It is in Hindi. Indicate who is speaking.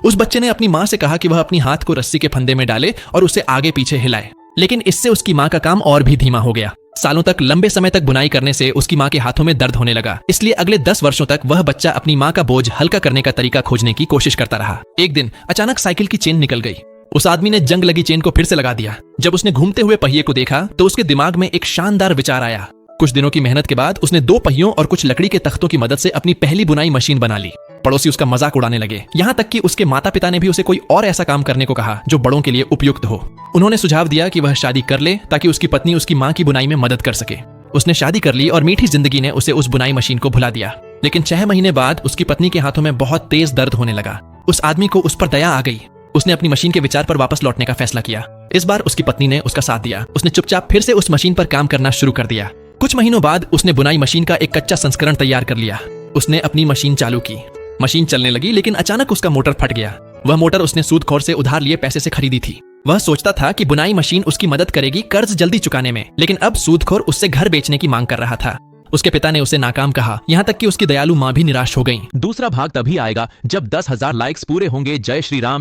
Speaker 1: उस बच्चे ने अपनी माँ से कहा कि वह अपनी हाथ को रस्सी के फंदे में डाले और उसे आगे पीछे हिलाए, लेकिन इससे उसकी माँ का काम और भी धीमा हो गया। सालों तक लंबे समय तक बुनाई करने से उसकी माँ के हाथों में दर्द होने लगा। इसलिए अगले 10 वर्षों तक वह बच्चा अपनी माँ का बोझ हल्का करने का तरीका खोजने की कोशिश करता रहा। एक दिन अचानक साइकिल की चेन निकल गई। उस आदमी ने जंग लगी चेन को फिर से लगा दिया। जब उसने घूमते हुए पहिए को देखा तो उसके दिमाग में एक शानदार विचार आया। कुछ दिनों की मेहनत के बाद उसने 2 पहियों और कुछ लकड़ी के तख्तों की मदद से अपनी पहली बुनाई मशीन बना ली। पड़ोसी उसका मजाक उड़ाने लगे, यहाँ तक कि उसके माता पिता ने भी उसे कोई और ऐसा काम करने को कहा जो बड़ों के लिए उपयुक्त हो। उन्होंने सुझाव दिया कि वह शादी कर ले ताकि उसकी पत्नी उसकी माँ की बुनाई में मदद कर सके। उसने शादी कर ली और मीठी जिंदगी ने उसे उस बुनाई मशीन को भुला दिया। लेकिन 6 महीने बाद उसकी पत्नी के हाथों में बहुत तेज दर्द होने लगा। उस आदमी को उस पर दया आ गई। उसने अपनी मशीन के विचार पर वापस लौटने का फैसला किया। इस बार उसकी पत्नी ने उसका साथ दिया। उसने चुपचाप फिर से उस मशीन पर काम करना शुरू कर दिया। कुछ महीनों बाद उसने बुनाई मशीन का एक कच्चा संस्करण तैयार कर लिया। उसने अपनी मशीन चालू की। मशीन चलने लगी, लेकिन अचानक उसका मोटर फट गया। वह मोटर उसने सूदखोर से उधार लिए पैसे से खरीदी थी। वह सोचता था कि बुनाई मशीन उसकी मदद करेगी कर्ज जल्दी चुकाने में, लेकिन अब सूदखोर उससे घर बेचने की मांग कर रहा था। उसके पिता ने उसे नाकाम कहा, यहाँ तक कि उसकी दयालु माँ भी निराश हो गई।
Speaker 2: दूसरा भाग तभी आएगा जब 10,000 लाइक्स पूरे होंगे। जय श्री राम।